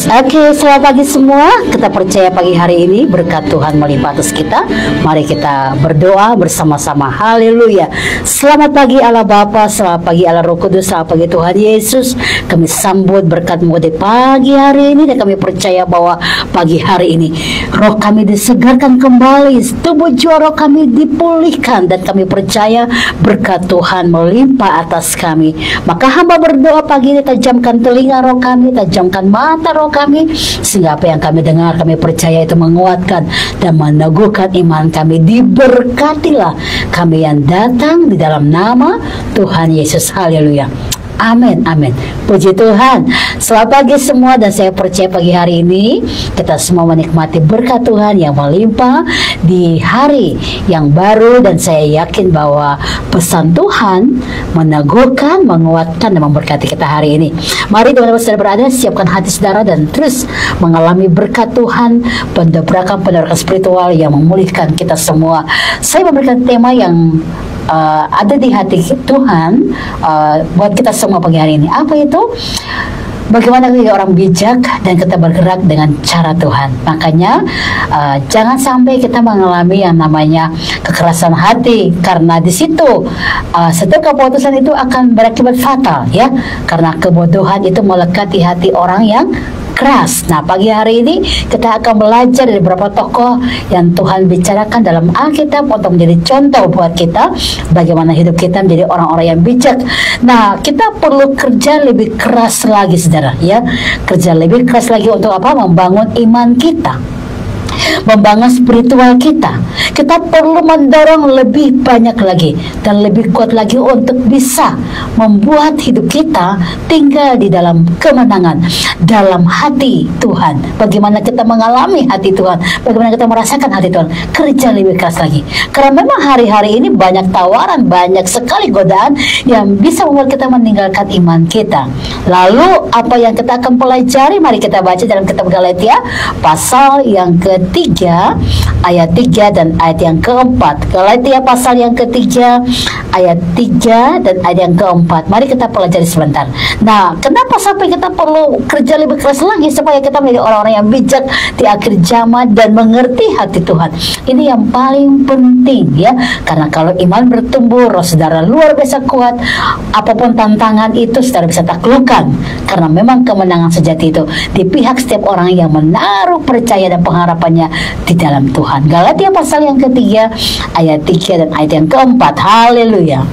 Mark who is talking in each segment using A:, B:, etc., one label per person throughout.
A: Oke, selamat pagi semua. Kita percaya pagi hari ini berkat Tuhan melimpah atas kita. Mari kita berdoa bersama-sama. Haleluya. Selamat pagi Allah Bapa, selamat pagi Allah Roh Kudus, selamat pagi Tuhan Yesus. Kami sambut berkat-Mu di pagi hari ini, dan kami percaya bahwa pagi hari ini roh kami disegarkan kembali, tubuh jiwa roh kami dipulihkan, dan kami percaya berkat Tuhan melimpah atas kami. Maka hamba berdoa pagi ini, tajamkan telinga roh kami, tajamkan mata roh kami, sehingga apa yang kami dengar kami percaya itu menguatkan dan meneguhkan iman kami. Diberkatilah kami yang datang di dalam nama Tuhan Yesus. Haleluya. Amin, amin. Puji Tuhan. Selamat pagi semua, dan saya percaya pagi hari ini kita semua menikmati berkat Tuhan yang melimpah di hari yang baru, dan saya yakin bahwa pesan Tuhan meneguhkan, menguatkan, dan memberkati kita hari ini. Mari teman-teman saudara berada, siapkan hati saudara dan terus mengalami berkat Tuhan, pendobrakan spiritual yang memulihkan kita semua. Saya memberikan tema yang ada di hati Tuhan buat kita semua pagi hari ini. Apa itu? Bagaimana kita orang bijak dan kita bergerak dengan cara Tuhan. Makanya jangan sampai kita mengalami yang namanya kekerasan hati, karena di situ setiap keputusan itu akan berakibat fatal, ya. Karena kebodohan itu melekat di hati orang yang keras. Nah, pagi hari ini kita akan belajar dari beberapa tokoh yang Tuhan bicarakan dalam Alkitab untuk menjadi contoh buat kita bagaimana hidup kita menjadi orang-orang yang bijak. Nah, kita perlu kerja lebih keras lagi, saudara, ya. Kerja lebih keras lagi untuk apa? Membangun iman kita, membangun spiritual kita. Kita perlu mendorong lebih banyak lagi dan lebih kuat lagi untuk bisa membuat hidup kita tinggal di dalam kemenangan, dalam hati Tuhan. Bagaimana kita mengalami hati Tuhan, bagaimana kita merasakan hati Tuhan. Kerja lebih keras lagi, karena memang hari-hari ini banyak tawaran, banyak sekali godaan yang bisa membuat kita meninggalkan iman kita. Lalu apa yang kita akan pelajari? Mari kita baca dalam kitab Galatia pasal yang ketiga ayat 3 dan ayat yang keempat. Galatia pasal yang ketiga ayat 3 dan ayat yang keempat. Mari kita pelajari sebentar. Nah, kenapa sampai kita perlu kerja lebih keras lagi supaya kita menjadi orang-orang yang bijak di akhir zaman dan mengerti hati Tuhan. Ini yang paling penting, ya. Karena kalau iman bertumbuh, roh saudara luar biasa kuat, apapun tantangan itu saudara bisa taklukkan, karena memang kemenangan sejati itu di pihak setiap orang yang menaruh percaya dan pengharapannya di dalam Tuhan. Galatia pasal yang ketiga ayat 3 dan ayat yang keempat. Haleluya.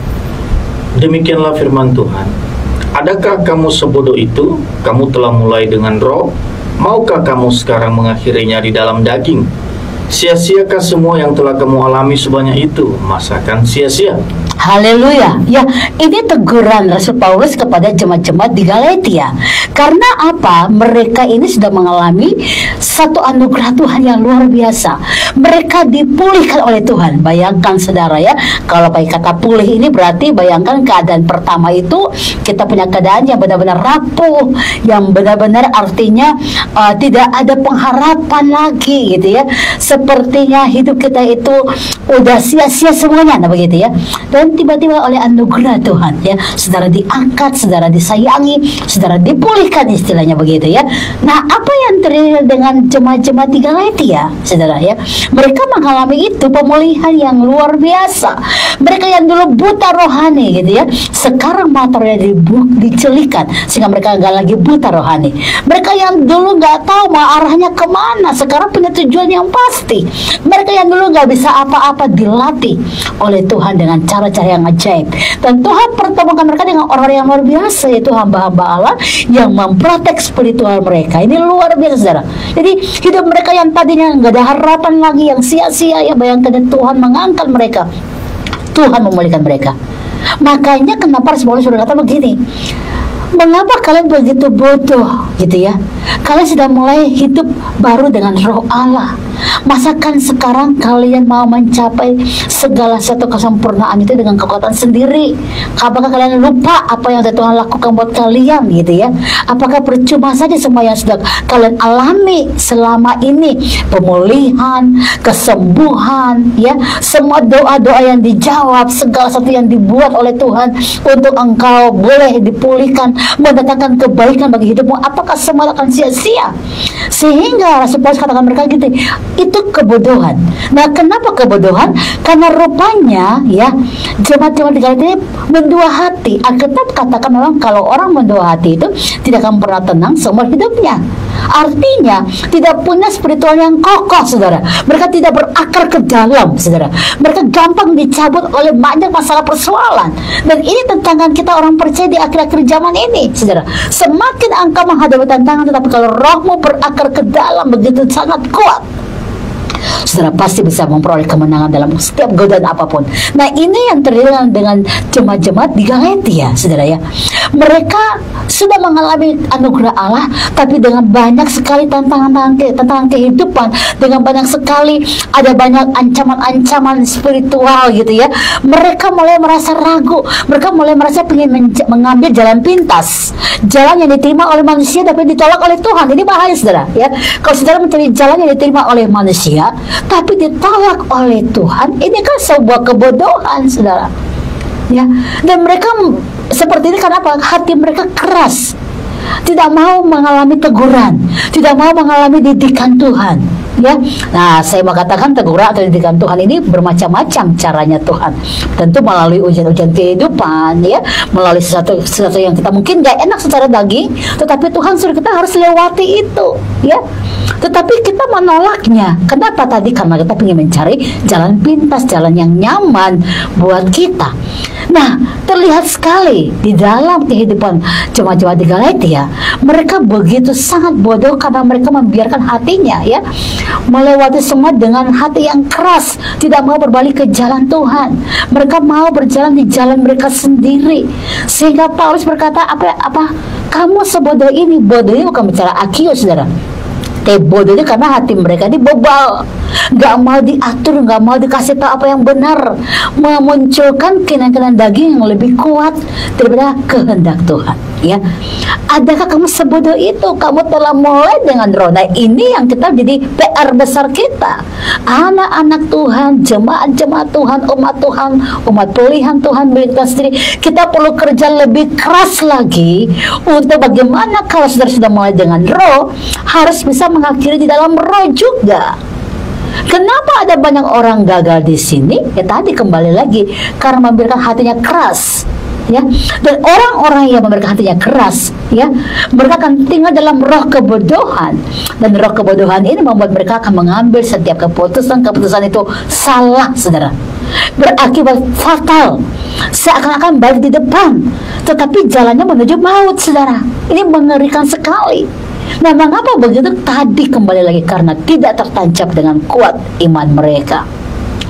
B: Demikianlah firman Tuhan. Adakah kamu sebodoh itu? Kamu telah mulai dengan roh, maukah kamu sekarang mengakhirinya di dalam daging? Sia-siakah semua yang telah kamu alami sebanyak itu? Masakan sia-sia?
A: Haleluya. Ya, ini teguran Rasul Paulus kepada jemaat-jemaat di Galatia. Karena apa? Mereka ini sudah mengalami satu anugerah Tuhan yang luar biasa. Mereka dipulihkan oleh Tuhan. Bayangkan saudara, ya, kalau pakai kata pulih ini berarti bayangkan keadaan pertama itu kita punya keadaan yang benar-benar rapuh, yang benar-benar artinya tidak ada pengharapan lagi, gitu ya. Sepertinya hidup kita itu udah sia-sia semuanya, nah begitu ya. Dan tiba-tiba oleh anugerah Tuhan, ya, saudara diangkat, saudara disayangi, saudara dipulihkan, istilahnya begitu ya. Nah, apa yang terjadi dengan jemaat-jemaat di Galatia, saudara, ya? Mereka mengalami itu pemulihan yang luar biasa. Mereka yang dulu buta rohani, gitu ya, sekarang matanya dicelikan sehingga mereka nggak lagi buta rohani. Mereka yang dulu nggak tahu mau arahnya kemana, sekarang punya tujuan yang pasti. Mereka yang dulu nggak bisa apa-apa dilatih oleh Tuhan dengan cara-cara yang ajaib, dan Tuhan pertemukan mereka dengan orang yang luar biasa, yaitu hamba-hamba Allah yang memprotek spiritual mereka. Ini luar biasa, saudara. Jadi hidup mereka yang tadinya nggak ada harapan lagi, yang sia-sia, ya, bayangkan, Tuhan mengangkat mereka, Tuhan memulihkan mereka. Makanya kenapa Rasul Paulus sudah kata begini, mengapa kalian begitu bodoh, gitu ya? Kalian sudah mulai hidup baru dengan roh Allah. Masakan sekarang kalian mau mencapai segala satu kesempurnaan itu dengan kekuatan sendiri? Apakah kalian lupa apa yang Tuhan lakukan buat kalian, gitu ya? Apakah percuma saja semua yang sudah kalian alami selama ini? Pemulihan, kesembuhan, ya, semua doa-doa yang dijawab, segala sesuatu yang dibuat oleh Tuhan untuk engkau boleh dipulihkan, mendatangkan kebaikan bagi hidupmu. Apakah semua akan sia-sia. Sehingga Rasul Paulus katakan mereka gitu, itu kebodohan. Nah, kenapa kebodohan? Karena rupanya ya jemaat-jemaat di Galatia ini mendua hati. Alkitab katakan memang kalau orang mendua hati itu tidak akan pernah tenang seumur hidupnya. Artinya tidak punya spiritual yang kokoh, saudara. Mereka tidak berakar ke dalam, saudara. Mereka gampang dicabut oleh banyak masalah persoalan. Dan ini tantangan kita orang percaya di akhir-akhir zaman ini, saudara. Semakin engkau menghadapi tantangan, tetapi kalau rohmu berakar ke dalam begitu sangat kuat, saudara pasti bisa memperoleh kemenangan dalam setiap godaan apapun. Nah, ini yang terjadi dengan jemaat-jemaat di Galatia, saudara ya. Mereka sudah mengalami anugerah Allah, tapi dengan banyak sekali tantangan kehidupan, dengan banyak sekali ada banyak ancaman-ancaman spiritual gitu ya. Mereka mulai merasa ragu, mereka mulai merasa ingin mengambil jalan pintas, jalan yang diterima oleh manusia tapi ditolak oleh Tuhan. Ini bahaya, saudara ya. Kalau saudara mencari jalan yang diterima oleh manusia tapi ditolak oleh Tuhan, ini kan sebuah kebodohan, saudara ya. Dan mereka seperti ini karena apa? Hati mereka keras, tidak mau mengalami teguran, tidak mau mengalami didikan Tuhan ya. Nah, saya mau katakan teguran atau didikan Tuhan ini bermacam-macam caranya Tuhan. Tentu melalui ujian-ujian kehidupan ya, melalui sesuatu yang kita mungkin gak enak secara daging, tetapi Tuhan suruh kita harus lewati itu ya. Tetapi kita menolaknya. Kenapa tadi? Karena kita ingin mencari jalan pintas, jalan yang nyaman buat kita. Nah, terlihat sekali di dalam kehidupan jemaat-jemaat di Galatia, mereka begitu sangat bodoh karena mereka membiarkan hatinya ya melewati semua dengan hati yang keras, tidak mau berbalik ke jalan Tuhan. Mereka mau berjalan di jalan mereka sendiri. Sehingga Paulus berkata, apa kamu sebodoh ini? Bodoh ini bukan bicara akio, saudara. Bodohnya karena hati mereka dibobal, gak mau diatur, gak mau dikasih tahu apa yang benar, memunculkan keinginan daging yang lebih kuat daripada kehendak Tuhan ya. Adakah kamu sebodoh itu? Kamu telah mulai dengan roh. Nah, ini yang kita jadi PR besar kita, anak-anak Tuhan, jemaat-jemaat Tuhan, umat pilihan Tuhan milik kita sendiri. Kita perlu kerja lebih keras lagi untuk bagaimana kalau sudah mulai dengan roh, harus bisa mengakhiri di dalam roh juga. Kenapa ada banyak orang gagal di sini? Ya tadi kembali lagi karena membiarkan hatinya keras ya. Dan orang-orang yang membiarkan hatinya keras ya, mereka akan tinggal dalam roh kebodohan. Dan roh kebodohan ini membuat mereka akan mengambil setiap keputusan itu salah, saudara, berakibat fatal, seakan-akan balik di depan, tetapi jalannya menuju maut, saudara. Ini mengerikan sekali. Nah, mengapa begitu? Tadi kembali lagi karena tidak tertancap dengan kuat iman mereka.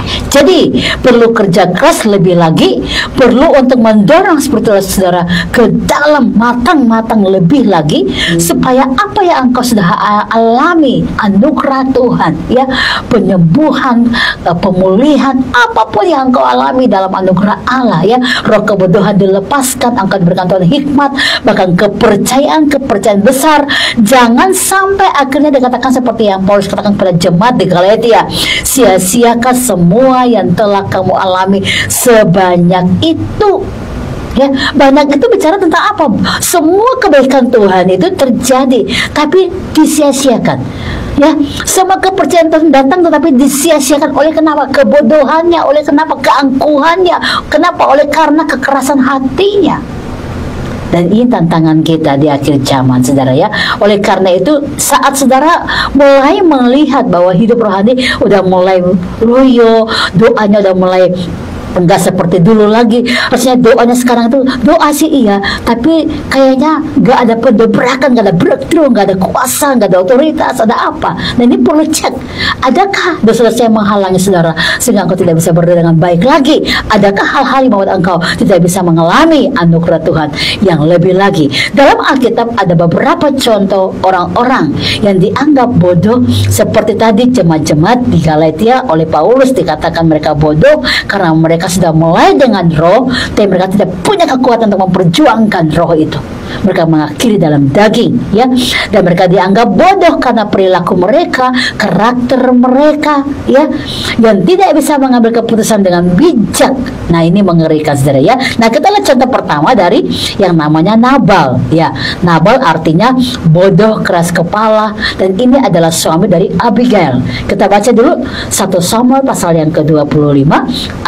A: Jadi perlu kerja keras lebih lagi, perlu untuk mendorong spiritual saudara ke dalam matang-matang lebih lagi, supaya apa yang engkau sudah alami, anugerah Tuhan ya, penyembuhan, pemulihan, apapun yang engkau alami dalam anugerah Allah ya, roh kebodohan dilepaskan, engkau diberikan Tuhan hikmat, bahkan kepercayaan besar. Jangan sampai akhirnya dikatakan seperti yang Paulus katakan pada jemaat di Galatia, sia-siakah semua yang telah kamu alami sebanyak itu ya. Banyak itu bicara tentang apa? Semua kebaikan Tuhan itu terjadi tapi disia-siakan ya. Semua kepercayaan Tuhan datang tetapi disia-siakan oleh kenapa? Kebodohannya, oleh kenapa? Keangkuhannya, kenapa? Oleh karena kekerasan hatinya. Dan ini tantangan kita di akhir zaman, saudara ya. Oleh karena itu, saat saudara mulai melihat bahwa hidup rohani udah mulai loyo, doanya udah mulai enggak seperti dulu lagi. Harusnya doanya sekarang itu doa sih iya, tapi kayaknya enggak ada pendobrakan, enggak ada breakthrough, enggak ada kuasa, enggak ada otoritas, ada apa. Nah, ini perlu cek. Adakah dosa-dosa yang menghalangi saudara sehingga engkau tidak bisa berdoa dengan baik lagi? Adakah hal-hal yang membuat engkau tidak bisa mengalami anugerah Tuhan yang lebih lagi? Dalam Alkitab ada beberapa contoh orang-orang yang dianggap bodoh, seperti tadi jemaat-jemaat di Galatia oleh Paulus dikatakan mereka bodoh karena mereka mereka sudah mulai dengan roh, tapi mereka tidak punya kekuatan untuk memperjuangkan roh itu. Mereka mengakhiri dalam daging, ya, dan mereka dianggap bodoh karena perilaku mereka, karakter mereka, ya, yang tidak bisa mengambil keputusan dengan bijak. Nah, ini mengerikan, saudara, ya. Nah, kita lihat contoh pertama dari yang namanya Nabal, ya. Nabal artinya bodoh, keras kepala, dan ini adalah suami dari Abigail. Kita baca dulu 1 Samuel pasal yang ke-25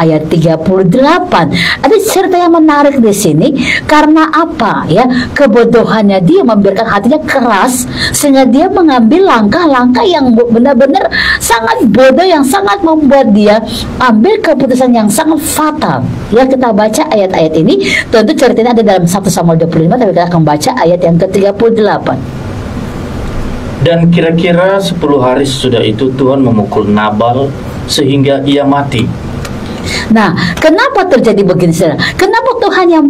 A: ayat 38. Ada cerita yang menarik di sini. Karena apa, ya? Kebodohannya dia membiarkan hatinya keras sehingga dia mengambil langkah-langkah yang benar-benar sangat bodoh, yang sangat membuat dia ambil keputusan yang sangat fatal. Ya, kita baca ayat-ayat ini. Tentu ceritanya ada dalam 1 Samuel 25, tapi kita akan baca ayat yang ke-38.
B: Dan kira-kira 10 hari sesudah itu Tuhan memukul Nabal sehingga ia mati.
A: Nah, kenapa terjadi begini, saudara? Kenapa Tuhan yang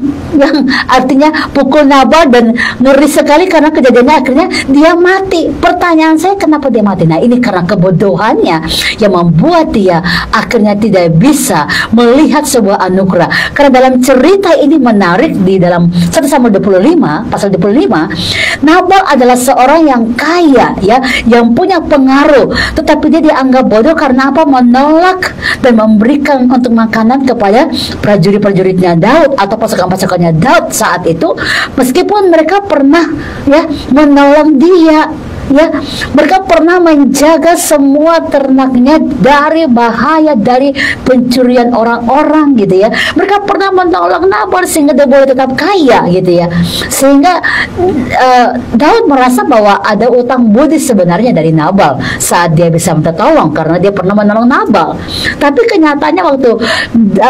A: artinya pukul Nabal, dan ngeri sekali karena kejadiannya akhirnya dia mati. Pertanyaan saya, kenapa dia mati? Nah, ini karena kebodohannya yang membuat dia akhirnya tidak bisa melihat sebuah anugerah. Karena dalam cerita ini menarik, di dalam 1 Samuel 25 pasal 25, Nabal adalah seorang yang kaya, ya, yang punya pengaruh, tetapi dia dianggap bodoh karena apa? Menolak dan memberikan untuk makanan kepada prajurit-prajuritnya Daud atau pasukan-pasukannya Daud saat itu, meskipun mereka pernah, ya, menolong dia, ya, mereka pernah menjaga semua ternaknya dari bahaya, dari pencurian orang-orang, gitu ya. Mereka pernah menolong Nabal sehingga dia boleh tetap kaya, gitu ya. Sehingga Daud merasa bahwa ada utang budi sebenarnya dari Nabal saat dia bisa minta tolong karena dia pernah menolong Nabal. Tapi kenyataannya waktu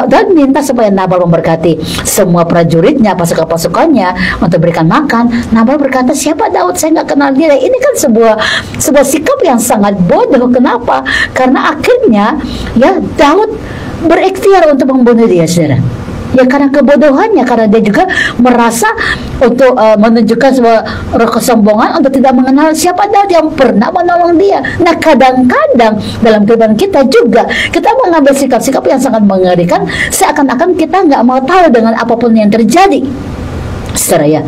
A: Daud minta supaya Nabal memberkati semua prajuritnya, pasukan-pasukannya untuk berikan makan, Nabal berkata, "Siapa Daud? Saya nggak kenal dia." Ini kan sebuah sikap yang sangat bodoh. Kenapa? Karena akhirnya, ya, Daud berikhtiar untuk membunuh dia, saudara. Ya, karena kebodohannya, karena dia juga merasa untuk menunjukkan sebuah roh kesombongan untuk tidak mengenal siapa Daud yang pernah menolong dia. Nah, kadang-kadang dalam kehidupan kita juga kita mengambil sikap-sikap yang sangat mengerikan, seakan-akan kita nggak mau tahu dengan apapun yang terjadi, saudara, ya.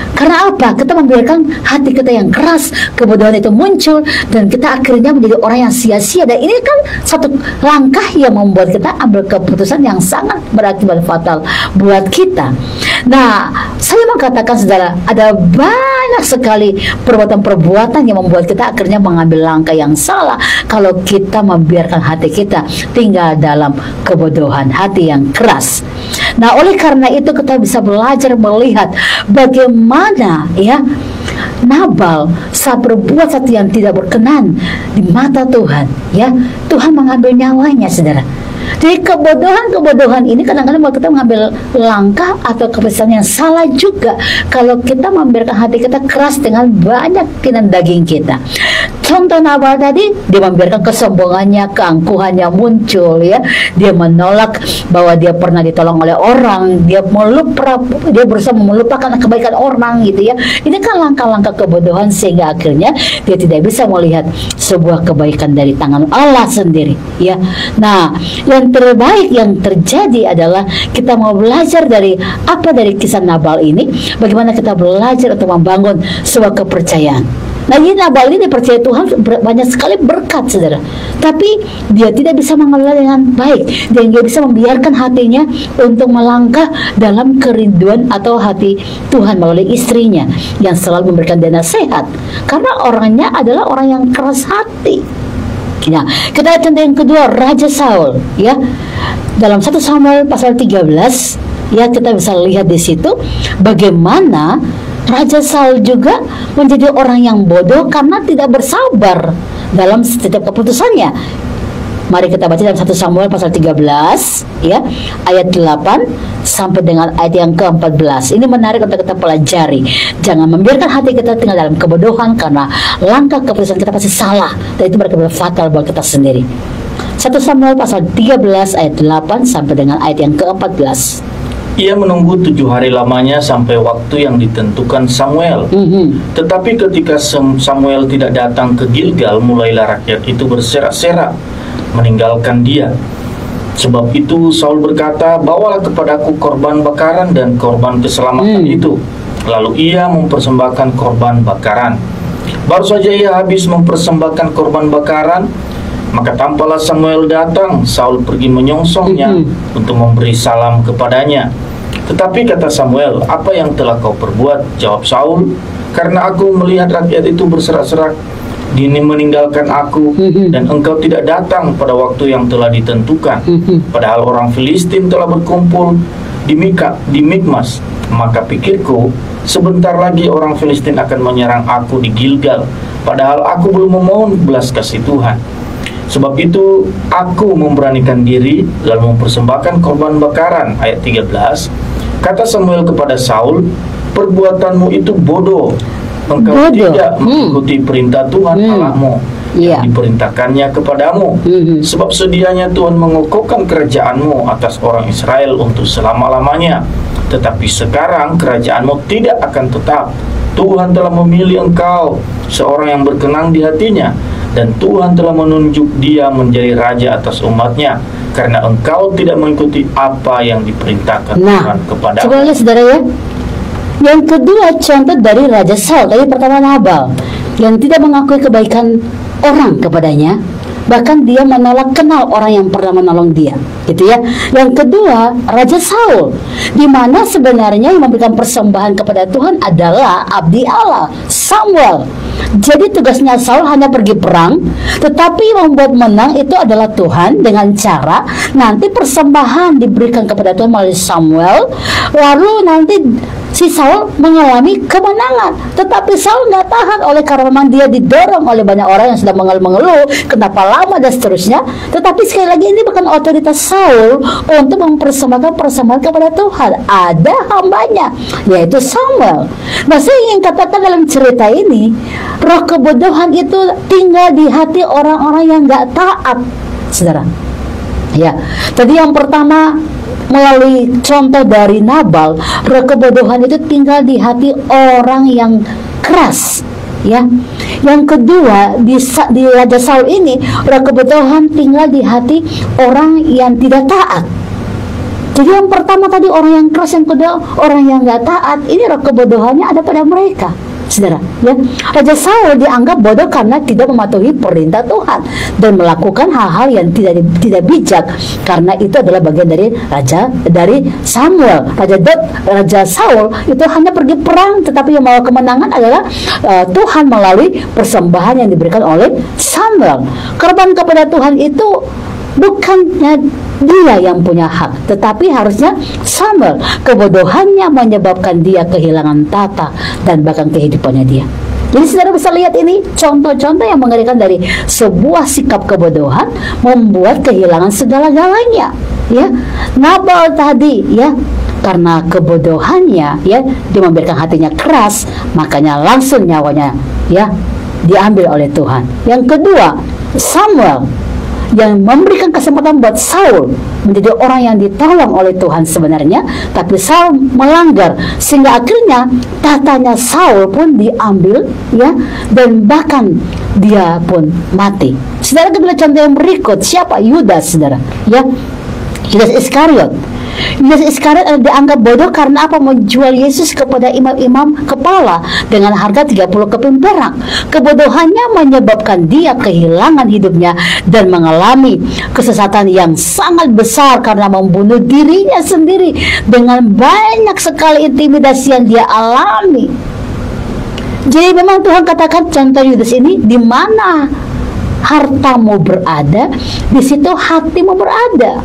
A: Karena apa? Kita membiarkan hati kita yang keras, kebodohan itu muncul, dan kita akhirnya menjadi orang yang sia-sia. Dan ini kan satu langkah yang membuat kita ambil keputusan yang sangat berakibat fatal buat kita. Nah, saya mau katakan, saudara, ada banyak sekali perbuatan-perbuatan yang membuat kita akhirnya mengambil langkah yang salah kalau kita membiarkan hati kita tinggal dalam kebodohan, hati yang keras. Nah, oleh karena itu kita bisa belajar melihat bagaimana, ya, Nabal saat berbuat sesuatu yang tidak berkenan di mata Tuhan, ya, Tuhan mengambil nyawanya, saudara. Jadi kebodohan ini kadang-kadang buat kita mengambil langkah atau keputusan yang salah juga kalau kita membiarkan hati kita keras dengan banyak keinginan daging kita. Contoh Nabal tadi, dia membiarkan kesombongannya, keangkuhannya muncul, ya. Dia menolak bahwa dia pernah ditolong oleh orang, dia berusaha melupakan kebaikan orang, gitu ya. Ini kan langkah-langkah kebodohan sehingga akhirnya dia tidak bisa melihat sebuah kebaikan dari tangan Allah sendiri, ya. Nah, yang terbaik yang terjadi adalah kita mau belajar dari kisah Nabal ini, bagaimana kita belajar untuk membangun sebuah kepercayaan. Nah, ini Nabal ini percaya Tuhan banyak sekali berkat, saudara, tapi dia tidak bisa mengelola dengan baik, dan dia bisa membiarkan hatinya untuk melangkah dalam kerinduan atau hati Tuhan melalui istrinya yang selalu memberikan dia nasihat, karena orangnya adalah orang yang keras hati. Nah, kita lihat contoh yang kedua, Raja Saul, ya. Dalam 1 Samuel pasal 13, ya, kita bisa lihat di situ bagaimana Raja Saul juga menjadi orang yang bodoh karena tidak bersabar dalam setiap keputusannya. Mari kita baca dalam 1 Samuel pasal 13, ya, ayat 8 sampai dengan ayat yang ke-14. Ini menarik untuk kita pelajari. Jangan membiarkan hati kita tinggal dalam kebodohan, karena langkah keputusan kita pasti salah, dan itu berakibat fatal buat kita sendiri. 1 Samuel pasal 13 ayat 8 sampai dengan ayat yang ke-14.
B: Ia menunggu 7 hari lamanya sampai waktu yang ditentukan Samuel. Tetapi ketika Samuel tidak datang ke Gilgal, mulailah rakyat itu berserak-serak meninggalkan dia. Sebab itu Saul berkata, bawalah kepadaku korban bakaran dan korban keselamatan itu. Lalu ia mempersembahkan korban bakaran. Baru saja ia habis mempersembahkan korban bakaran, maka tampaklah Samuel datang. Saul pergi menyongsongnya untuk memberi salam kepadanya. Tetapi kata Samuel, apa yang telah kau perbuat? Jawab Saul, karena aku melihat rakyat itu berserak-serak dini meninggalkan aku, dan engkau tidak datang pada waktu yang telah ditentukan. Padahal orang Filistin telah berkumpul di Mikmas. Maka pikirku, sebentar lagi orang Filistin akan menyerang aku di Gilgal, padahal aku belum memohon belas kasih Tuhan. Sebab itu aku memberanikan diri lalu mempersembahkan korban bakaran. Ayat 13, kata Samuel kepada Saul, perbuatanmu itu bodoh. Engkau tidak mengikuti perintah Tuhan Allahmu yang diperintahkannya kepadamu. Sebab sedianya Tuhan mengukuhkan kerajaanmu atas orang Israel untuk selama-lamanya. Tetapi sekarang kerajaanmu tidak akan tetap. Tuhan telah memilih engkau, seorang yang berkenan di hatinya, dan Tuhan telah menunjuk dia menjadi raja atas umatnya, karena engkau tidak mengikuti apa yang diperintahkan Tuhan kepadamu.
A: Coba lihat saudara ya. Yang kedua contoh dari Raja Saul. Tadi pertama Nabal yang tidak mengakui kebaikan orang kepadanya, bahkan dia menolak kenal orang yang pernah menolong dia, gitu ya. Yang kedua Raja Saul, di mana sebenarnya yang memberikan persembahan kepada Tuhan adalah abdi Allah, Samuel. Jadi tugasnya Saul hanya pergi perang, tetapi membuat menang itu adalah Tuhan dengan cara nanti persembahan diberikan kepada Tuhan melalui Samuel, lalu nanti si Saul mengalami kemenangan. Tetapi Saul nggak tahan oleh karena memang dia didorong oleh banyak orang yang sudah mengeluh kenapa lama dan seterusnya. Tetapi sekali lagi ini bukan otoritas Saul untuk mempersembahkan persembahan kepada Tuhan. Ada hambanya, yaitu Samuel. Nah, saya ingin katakan dalam cerita ini, roh kebodohan itu tinggal di hati orang-orang yang nggak taat, saudara. Ya, tadi yang pertama melalui contoh dari Nabal, roh kebodohan itu tinggal di hati orang yang keras, ya. Yang kedua di Raja Saul ini, roh kebodohan tinggal di hati orang yang tidak taat. Jadi yang pertama tadi orang yang keras, yang kedua orang yang nggak taat. Ini roh kebodohannya ada pada mereka, saudara. Ya, Raja Saul dianggap bodoh karena tidak mematuhi perintah Tuhan dan melakukan hal-hal yang tidak bijak, karena itu adalah bagian dari Samuel. Raja Saul itu hanya pergi perang, tetapi yang membawa kemenangan adalah Tuhan melalui persembahan yang diberikan oleh Samuel. Korban kepada Tuhan itu bukannya dia yang punya hak, tetapi harusnya Samuel. Kebodohannya menyebabkan dia kehilangan tata dan bahkan kehidupannya dia. Jadi saudara bisa lihat ini contoh-contoh yang mengerikan dari sebuah sikap kebodohan membuat kehilangan segala-galanya. Ya, Nabal tadi, ya, karena kebodohannya, ya, dia membiarkan hatinya keras, makanya langsung nyawanya, ya, diambil oleh Tuhan. Yang kedua, Samuel yang memberikan kesempatan buat Saul menjadi orang yang ditolong oleh Tuhan sebenarnya, tapi Saul melanggar sehingga akhirnya tatanya Saul pun diambil, ya, dan bahkan dia pun mati. Saudara, kita lihat contoh yang berikut. Siapa? Yudas, saudara, ya, Yudas Iskariot. Yudas Iskariot dianggap bodoh karena apa? Menjual Yesus kepada imam-imam kepala dengan harga 30 keping perak. Kebodohannya menyebabkan dia kehilangan hidupnya dan mengalami kesesatan yang sangat besar karena membunuh dirinya sendiri dengan banyak sekali intimidasi yang dia alami. Jadi memang Tuhan katakan contoh Yudas ini, di mana hartamu berada, di situ hatimu berada.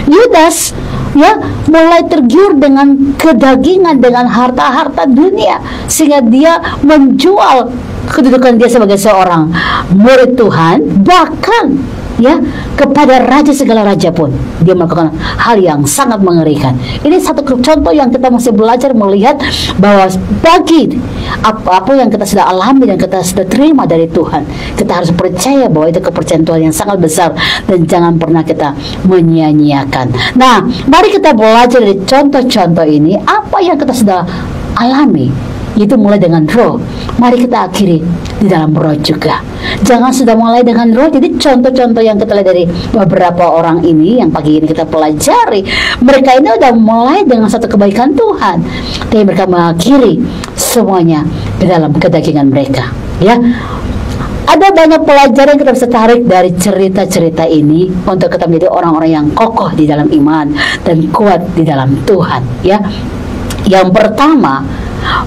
A: Yudas, ya, mulai tergiur dengan kedagingan, dengan harta-harta dunia, sehingga dia menjual kedudukan dia sebagai seorang murid Tuhan, bahkan, ya, kepada raja segala raja pun dia melakukan hal yang sangat mengerikan. Ini satu contoh yang kita masih belajar melihat bahwa bagi apa yang kita sudah alami dan kita sudah terima dari Tuhan, kita harus percaya bahwa itu kepercayaan Tuhan yang sangat besar dan jangan pernah kita menyia-nyiakan. Nah, mari kita belajar dari contoh-contoh ini, apa yang kita sudah alami, Itu mulai dengan roh. Mari kita akhiri di dalam roh juga. Jangan sudah mulai dengan roh. Jadi contoh-contoh yang kita lihat dari beberapa orang ini yang pagi ini kita pelajari, mereka ini udah mulai dengan satu kebaikan Tuhan, tapi mereka mengakhiri semuanya di dalam kedagingan mereka. Ya, ada banyak pelajaran yang kita bisa tarik dari cerita-cerita ini untuk kita menjadi orang-orang yang kokoh di dalam iman dan kuat di dalam Tuhan. Ya, yang pertama,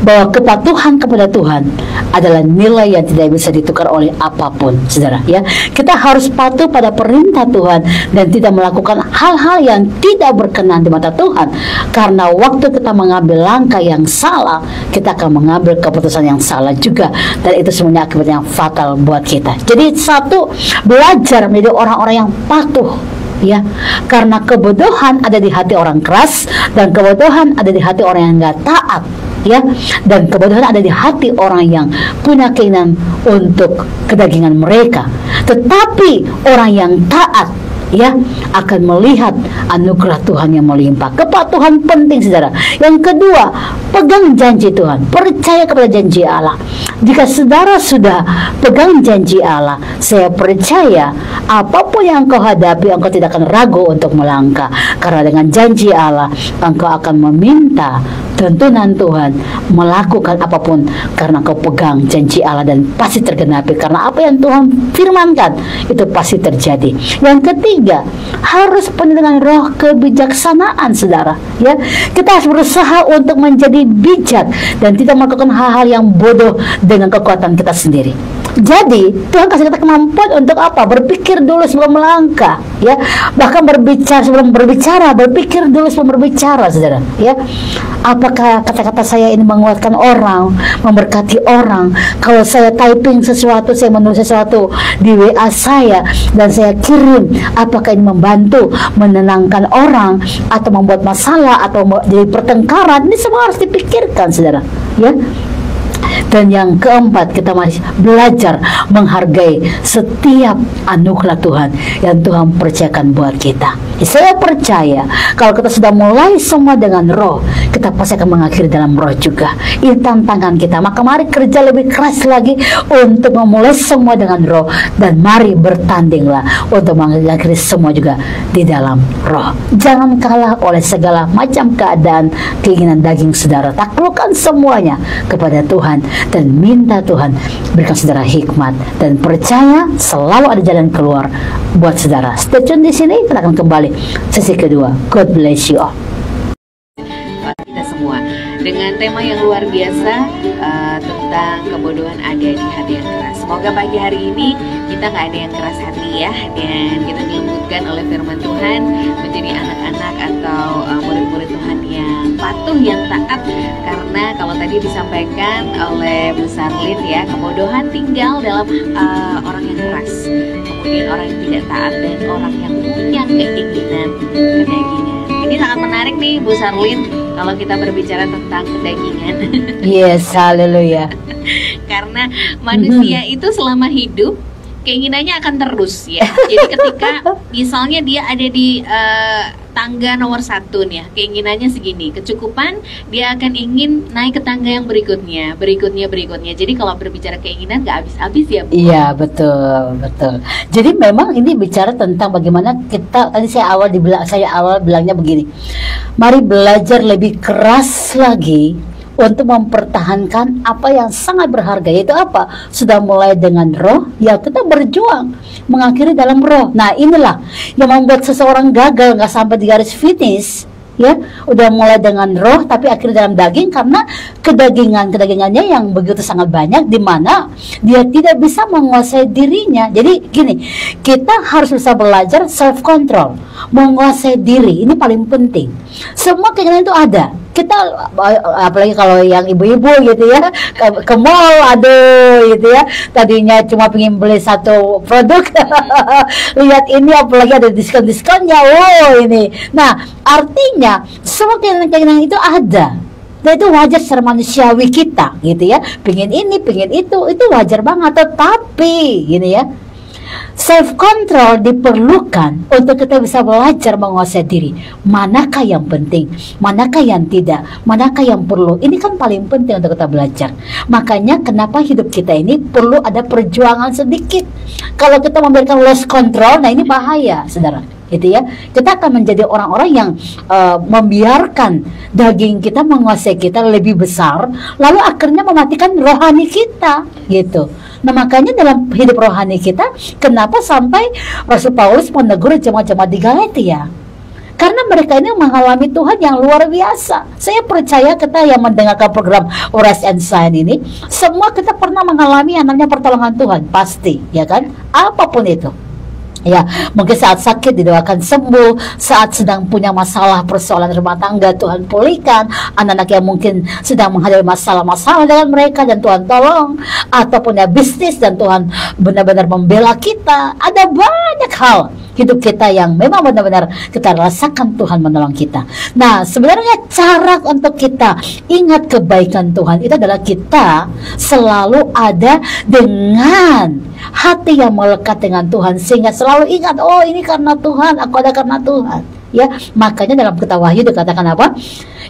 A: bahwa kepatuhan kepada Tuhan adalah nilai yang tidak bisa ditukar oleh apapun, saudara. Ya, kita harus patuh pada perintah Tuhan dan tidak melakukan hal-hal yang tidak berkenan di mata Tuhan. Karena waktu kita mengambil langkah yang salah, kita akan mengambil keputusan yang salah juga, dan itu semuanya akibatnya fatal buat kita. Jadi satu, belajar menjadi orang-orang yang patuh. Ya, karena kebodohan ada di hati orang keras, dan kebodohan ada di hati orang yang nggak taat. Ya, dan kebodohan ada di hati orang yang punya keinginan untuk kedagingan mereka. Tetapi orang yang taat, ya, akan melihat anugerah Tuhan yang melimpah. Kepatuhan penting, saudara. Yang kedua, pegang janji Tuhan, percaya kepada janji Allah. Jika saudara sudah pegang janji Allah, saya percaya apapun yang engkau hadapi, engkau tidak akan ragu untuk melangkah. Karena dengan janji Allah, engkau akan meminta tuntunan Tuhan, melakukan apapun karena engkau pegang janji Allah, dan pasti tergenapi. Karena apa yang Tuhan firmankan itu pasti terjadi. Yang ketiga, harus penuh dengan roh kebijaksanaan, saudara. Ya, kita harus berusaha untuk menjadi bijak dan tidak melakukan hal-hal yang bodoh dengan kekuatan kita sendiri. Jadi Tuhan kasih kita kemampuan untuk apa? Berpikir dulu sebelum melangkah, ya. Bahkan berbicara sebelum berbicara, berpikir dulu sebelum berbicara, saudara. Ya, apakah kata-kata saya ini menguatkan orang, memberkati orang? Kalau saya typing sesuatu, saya menulis sesuatu di WA saya dan saya kirim, apakah ini membantu menenangkan orang atau membuat masalah atau jadi pertengkaran? Ini semua harus dipikirkan, saudara. Ya. Dan yang keempat, kita masih belajar menghargai setiap anugerah Tuhan yang Tuhan percayakan buat kita. Saya percaya kalau kita sudah mulai semua dengan roh, kita pasti akan mengakhiri dalam roh juga. Ini tantangan kita. Maka mari kerja lebih keras lagi untuk memulai semua dengan roh, dan mari bertandinglah untuk mengakhiri semua juga di dalam roh. Jangan kalah oleh segala macam keadaan, keinginan daging saudara. Taklukkan semuanya kepada Tuhan dan minta Tuhan berikan saudara hikmat, dan percaya selalu ada jalan keluar buat saudara. Stay tune di sini, kita akan kembali sesi kedua. God bless you all.
C: Kita semua dengan tema yang luar biasa tentang kebodohan ada di hati yang keras. Semoga pagi hari ini kita nggak ada yang keras hati, ya, dan kita dilembutkan oleh firman Tuhan menjadi anak-anak atau murid-murid Tuhan yang patuh, yang taat. Karena kalau tadi disampaikan oleh Bu Sarlin, ya, kebodohan tinggal dalam orang yang keras, kemudian orang yang tidak taat, dan orang yang punya keinginan kedagingan. Ini sangat menarik nih, Bu Sarlin, kalau kita berbicara tentang kedagingan.
A: Yes, haleluya.
C: Karena manusia itu selama hidup keinginannya akan terus, ya. Jadi ketika misalnya dia ada di tangga nomor 1 nih, ya, keinginannya segini, kecukupan, dia akan ingin naik ke tangga yang berikutnya. Jadi kalau berbicara keinginan gak habis-habis, ya, Bu?
A: Iya, betul. Jadi memang ini bicara tentang bagaimana kita, tadi saya awal bilangnya begini. Mari belajar lebih keras lagi untuk mempertahankan apa yang sangat berharga, yaitu apa? Sudah mulai dengan roh, ya kita berjuang mengakhiri dalam roh. Nah, inilah yang membuat seseorang gagal, nggak sampai di garis finish, ya. Udah mulai dengan roh tapi akhirnya dalam daging, karena kedagingannya yang begitu sangat banyak, di mana dia tidak bisa menguasai dirinya. Jadi gini, kita harus bisa belajar self control, menguasai diri. Ini paling penting. Semua keinginan itu ada. Kita apalagi kalau yang ibu-ibu gitu, ya, ke mall, aduh, gitu, ya, tadinya cuma pengen beli satu produk, lihat ini apalagi ada diskon-diskonnya, wow, ini. Nah, artinya semua keinginan itu ada. Dan itu wajar secara manusiawi kita, gitu, ya. Pengen ini, pengen itu wajar banget. Tetapi gini, ya, Self control diperlukan untuk kita bisa belajar menguasai diri. Manakah yang penting, manakah yang tidak, manakah yang perlu. Ini kan paling penting untuk kita belajar. Makanya kenapa hidup kita ini perlu ada perjuangan sedikit. Kalau kita memberikan lost control, nah ini bahaya, saudara. Gitu ya, kita akan menjadi orang-orang yang membiarkan daging kita menguasai kita lebih besar, lalu akhirnya mematikan rohani kita, gitu. Nah makanya dalam hidup rohani kita, kenapa sampai Rasul Paulus menegur jemaat-jemaat di Galatia? Karena mereka ini mengalami Tuhan yang luar biasa. Saya percaya kita yang mendengarkan program Rise and Shine ini, semua kita pernah mengalami yang namanya pertolongan Tuhan, pasti, ya kan? Apapun itu. Ya, mungkin saat sakit didoakan sembuh, saat sedang punya masalah persoalan rumah tangga Tuhan pulihkan, anak-anak yang mungkin sedang menghadapi masalah-masalah dengan mereka dan Tuhan tolong, atau punya bisnis dan Tuhan benar-benar membela kita. Ada banyak hal hidup kita yang memang benar-benar kita rasakan Tuhan menolong kita. Nah, sebenarnya cara untuk kita ingat kebaikan Tuhan itu adalah kita selalu ada dengan hati yang melekat dengan Tuhan, sehingga selalu ingat, oh ini karena Tuhan, aku ada karena Tuhan. Ya, makanya dalam kitab Wahyu dikatakan apa?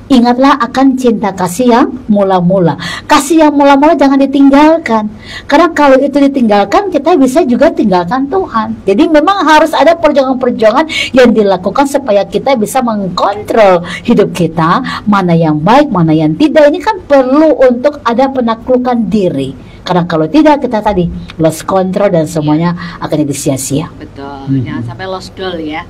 A: Ingatlah akan cinta kasih yang mula-mula. Kasih yang mula-mula jangan ditinggalkan. Karena kalau itu ditinggalkan, kita bisa juga tinggalkan Tuhan. Jadi memang harus ada perjuangan-perjuangan yang dilakukan supaya kita bisa mengkontrol hidup kita, mana yang baik, mana yang tidak. Ini kan perlu untuk ada penaklukan diri. Karena kalau tidak, kita tadi lost control dan semuanya akan jadi sia-sia.
C: Betul, jangan sampai lost doll ya.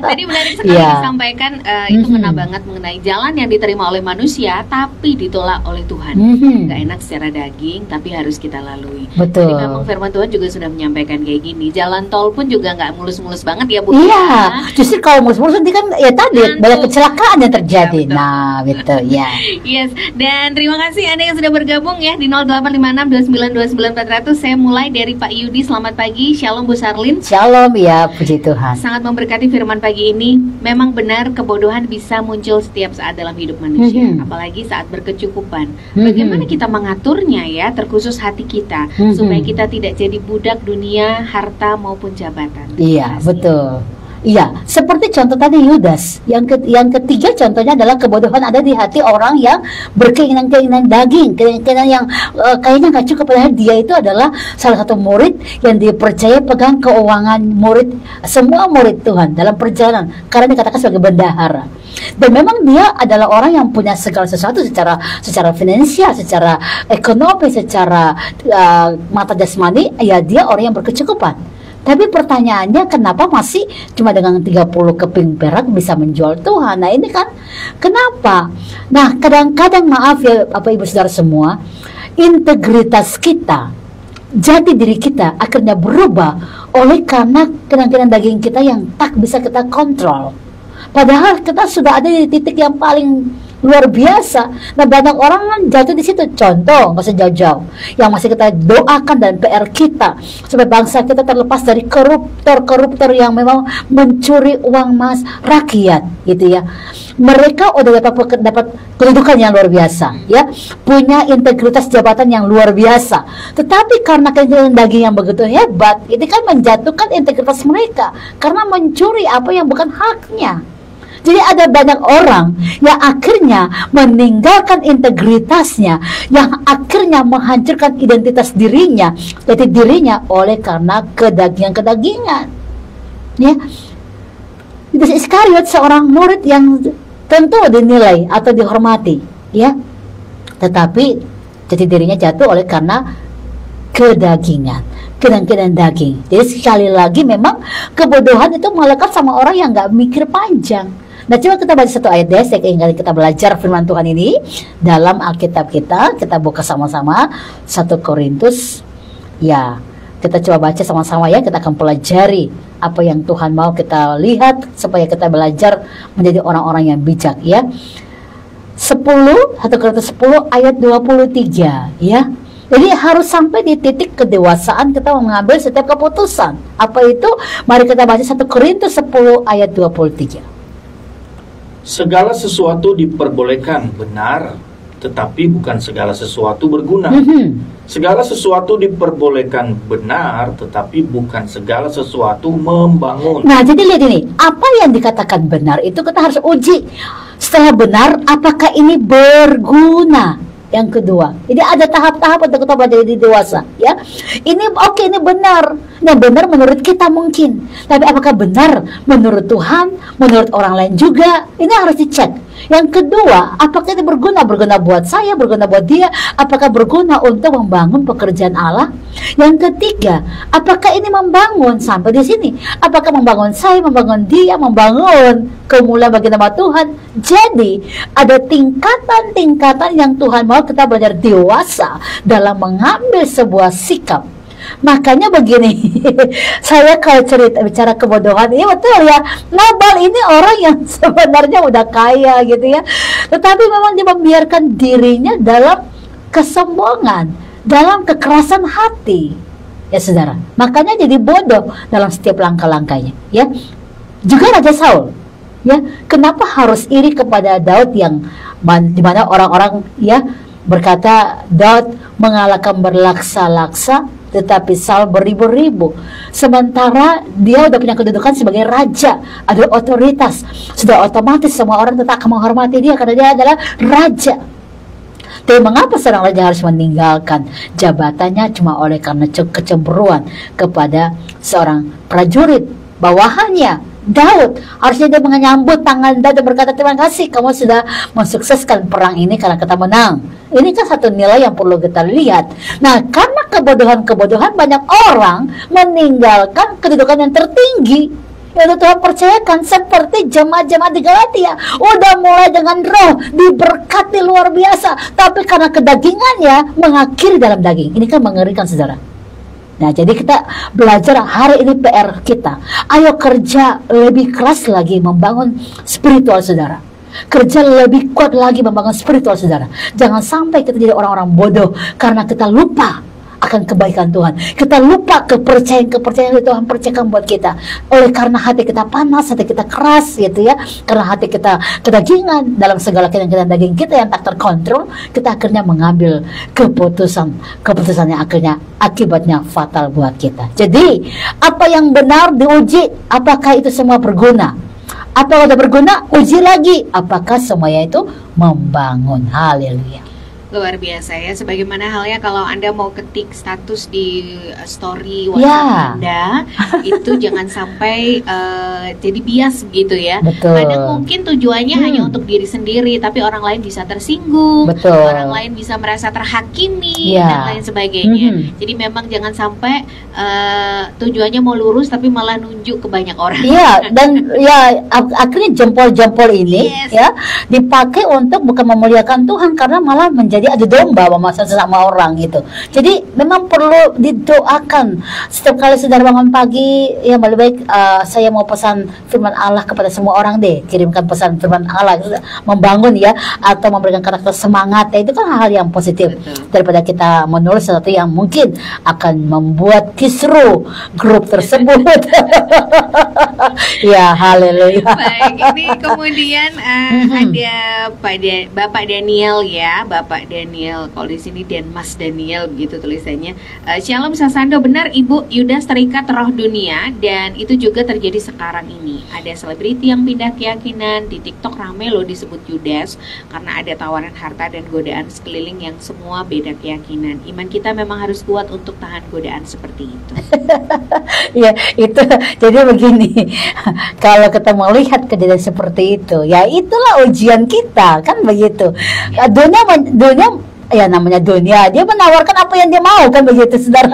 C: Tadi menarik sekali disampaikan, itu kena banget mengenai jalan yang diterima oleh manusia tapi ditolak oleh Tuhan. Gak enak secara daging tapi harus kita lalui.
A: Betul.
C: Jadi memang firman Tuhan juga sudah menyampaikan kayak gini. Jalan tol pun juga gak mulus-mulus banget ya Bu.
A: Iya, justru kalau mulus-mulus nanti kan ya tadi banyak kecelakaan yang terjadi.
C: Ya,
A: nah, betul ya.
C: Yes, dan terima kasih Anda yang sudah bergabung ya di 08562929 400. Saya mulai dari Pak Yudi. Selamat pagi, Shalom Bu Sarlin.
A: Shalom ya, puji Tuhan.
C: Sangat memberkati firman pagi ini. Memang benar kebodohan bisa muncul setiap saat dalam hidup manusia, apalagi saat berkecukupan. Bagaimana kita mengaturnya ya, terkhusus hati kita, supaya kita tidak jadi budak dunia, harta maupun jabatan.
A: Iya, betul. Iya, seperti contoh tadi Yudas. Yang ketiga contohnya adalah kebodohan ada di hati orang yang berkeinginan-keinginan daging, keinginan yang kayaknya nggak cukup. Padahal dia itu adalah salah satu murid yang dipercaya pegang keuangan murid, semua murid Tuhan dalam perjalanan, karena dikatakan sebagai bendahara. Dan memang dia adalah orang yang punya segala sesuatu secara finansial, secara ekonomi, secara mata jasmani, ya dia orang yang berkecukupan. Tapi pertanyaannya, kenapa masih cuma dengan 30 keping perak bisa menjual Tuhan? Nah ini kan kenapa? Nah kadang-kadang maaf ya Bapak Ibu Saudara semua, integritas kita, jati diri kita akhirnya berubah oleh karena keinginan daging kita yang tak bisa kita kontrol. Padahal kita sudah ada di titik yang paling luar biasa. Nah banyak orang kan jatuh di situ. Contoh, nggak usah jauh-jauh, yang masih kita doakan dan PR kita supaya bangsa kita terlepas dari koruptor yang memang mencuri uang mas rakyat, gitu ya. Mereka udah dapat kedudukan yang luar biasa, ya, punya integritas jabatan yang luar biasa. Tetapi karena keinginan daging yang begitu hebat, ini kan menjatuhkan integritas mereka karena mencuri apa yang bukan haknya. Jadi ada banyak orang yang akhirnya meninggalkan integritasnya, yang akhirnya menghancurkan identitas dirinya, jati dirinya oleh karena kedagingan. Ya, Yudas Iskariot seorang murid yang tentu dinilai atau dihormati, ya, tetapi jati dirinya jatuh oleh karena kedagingan, keinginan daging. Jadi sekali lagi memang kebodohan itu melekat sama orang yang nggak mikir panjang. Nah coba kita baca satu ayat deh, saya ingin kita belajar firman Tuhan ini dalam Alkitab kita buka sama-sama 1 Korintus. Ya, kita coba baca sama-sama ya, kita akan pelajari apa yang Tuhan mau kita lihat supaya kita belajar menjadi orang-orang yang bijak ya. 1 Korintus 10 ayat 23 ya. Jadi harus sampai di titik kedewasaan kita mengambil setiap keputusan. Apa itu? Mari kita baca 1 Korintus 10 ayat 23.
B: Segala sesuatu diperbolehkan, benar, tetapi bukan segala sesuatu berguna. Segala sesuatu diperbolehkan benar, tetapi bukan segala sesuatu membangun.
A: Nah, jadi lihat ini, apa yang dikatakan benar itu kita harus uji. Setelah benar, apakah ini berguna? Yang kedua, ini ada tahap-tahap untuk kita menjadi dewasa, ya. Ini oke, ini benar. Nah, benar menurut kita mungkin, tapi apakah benar menurut Tuhan, menurut orang lain juga? Ini harus dicek. Yang kedua, apakah ini berguna? Berguna buat saya, berguna buat dia? Apakah berguna untuk membangun pekerjaan Allah? Yang ketiga, apakah ini membangun sampai di sini? Apakah membangun saya, membangun dia, membangun kemuliaan bagi nama Tuhan? Jadi, ada tingkatan-tingkatan yang Tuhan mau kita belajar dewasa dalam mengambil sebuah sikap. Makanya begini, saya kalau bicara kebodohan ini betul ya, Nabal ini orang yang sebenarnya udah kaya gitu ya, tetapi memang dia membiarkan dirinya dalam kesombongan, dalam kekerasan hati, ya saudara. Makanya jadi bodoh dalam setiap langkah-langkahnya, ya. Juga Raja Saul, ya, kenapa harus iri kepada Daud yang dimana orang-orang ya berkata Daud mengalahkan berlaksa-laksa, tetapi Saul beribu-ribu. Sementara dia udah punya kedudukan sebagai raja, ada otoritas, sudah otomatis semua orang tetap akan menghormati dia karena dia adalah raja. Tapi mengapa seorang raja harus meninggalkan jabatannya cuma oleh karena kecemburuan kepada seorang prajurit bawahannya? Daud harusnya dia menyambut tangan Daud dan berkata, terima kasih kamu sudah mensukseskan perang ini karena kita menang. Ini kan satu nilai yang perlu kita lihat. Nah, karena kebodohan-kebodohan banyak orang meninggalkan kedudukan yang tertinggi yang Tuhan percayakan, seperti jemaat-jemaat di Galatia. Udah mulai dengan roh, diberkati luar biasa, tapi karena kedagingannya mengakhiri dalam daging. Ini kan mengerikan, saudara. Nah, jadi kita belajar hari ini PR kita. Ayo kerja lebih keras lagi membangun spiritual saudara. Kerja lebih kuat lagi membangun spiritual saudara. Jangan sampai kita jadi orang-orang bodoh karena kita lupa akan kebaikan Tuhan. Kita lupa kepercayaan yang Tuhan percayakan buat kita. Oleh karena hati kita panas, hati kita keras gitu ya. Karena hati kita kedagingan dalam segala kedagingan daging kita yang tak terkontrol, kita akhirnya mengambil keputusan yang akhirnya akibatnya fatal buat kita. Jadi, apa yang benar diuji, apakah itu semua berguna? Apa udah berguna? Uji lagi. Apakah semuanya itu membangun? Haleluya.
C: Luar biasa ya, sebagaimana halnya kalau Anda mau ketik status di story WhatsApp Anda, itu jangan sampai jadi bias gitu ya.
A: Betul.
C: Kadang mungkin tujuannya hanya untuk diri sendiri, tapi orang lain bisa tersinggung,
A: Betul.
C: orang lain bisa merasa terhakimi dan lain sebagainya. Jadi memang jangan sampai tujuannya mau lurus tapi malah nunjuk ke banyak orang.
A: Iya, dan ya akhirnya jempol-jempol ini ya dipakai untuk bukan memuliakan Tuhan, karena malah menjadi adu domba memaksa sesama orang gitu. Jadi memang perlu didoakan setiap kali saudara bangun pagi. Ya, lebih baik saya mau pesan firman Allah kepada semua orang deh. Kirimkan pesan firman Allah, membangun ya, atau memberikan karakter semangat ya, itu kan hal yang positif.
C: Betul.
A: Daripada kita menulis sesuatu yang mungkin akan membuat kisruh grup tersebut. Ya, haleluya.
C: Baik, ini kemudian ada Bapak Daniel ya, Bapak Daniel, kalau di sini dan Mas Daniel begitu tulisannya. Shalom Sasando, benar Ibu, Yudas terikat roh dunia dan itu juga terjadi sekarang ini. Ada selebriti yang pindah keyakinan, di TikTok rame loh disebut Yudas karena ada tawaran harta dan godaan sekeliling yang semua beda keyakinan. Iman kita memang harus kuat untuk tahan godaan seperti itu.
A: Ya, itu jadi begini. Kalau kita melihat kejadian seperti itu, ya itulah ujian kita, kan begitu. Dunia ya namanya dunia, dia menawarkan apa yang dia mau, kan begitu saudara.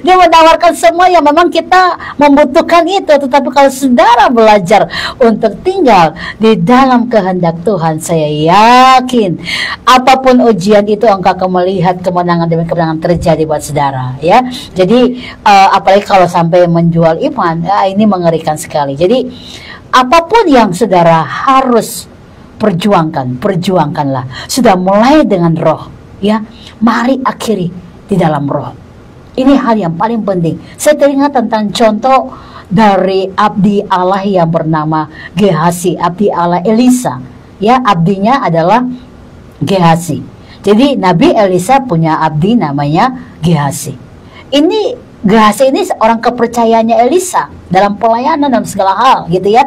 A: Dia menawarkan semua yang memang kita membutuhkan itu. Tetapi kalau saudara belajar untuk tinggal di dalam kehendak Tuhan, saya yakin apapun ujian itu engkau akan melihat kemenangan demi kemenangan terjadi buat saudara ya. Jadi apalagi kalau sampai menjual iman, ya, ini mengerikan sekali. Jadi apapun yang saudara harus perjuangkanlah. Sudah mulai dengan roh ya, mari akhiri di dalam roh. Ini hal yang paling penting. Saya teringat tentang contoh dari abdi Allah yang bernama Gehazi, abdi Allah Elisa ya. Abdinya adalah Gehazi. Jadi Nabi Elisa punya abdi namanya Gehazi. Ini Gehazi ini orang kepercayaannya Elisa dalam pelayanan dan segala hal gitu ya.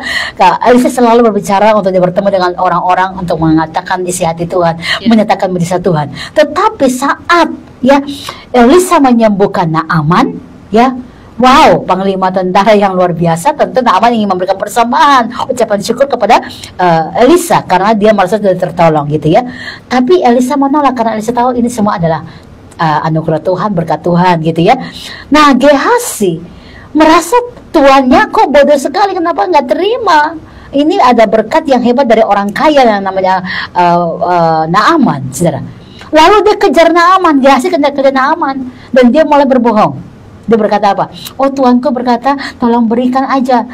A: Elisa selalu berbicara untuk dia bertemu dengan orang-orang untuk mengatakan isi hati Tuhan, menyatakan mujizat Tuhan. Tetapi saat ya Elisa menyembuhkan Naaman, ya, wow, panglima tentara yang luar biasa. Tentu Naaman ingin memberikan persembahan, ucapan syukur kepada Elisa karena dia merasa sudah tertolong gitu ya. Tapi Elisa menolak karena Elisa tahu ini semua adalah anugerah Tuhan, berkat Tuhan gitu ya. Nah, Gehazi merasa tuannya kok bodoh sekali, kenapa nggak terima? Ini ada berkat yang hebat dari orang kaya yang namanya Naaman, saudara. Lalu dia kejar Naaman, Gehazi kejar Naaman, dan dia mulai berbohong. Dia berkata apa? Oh, tuanku berkata, tolong berikan aja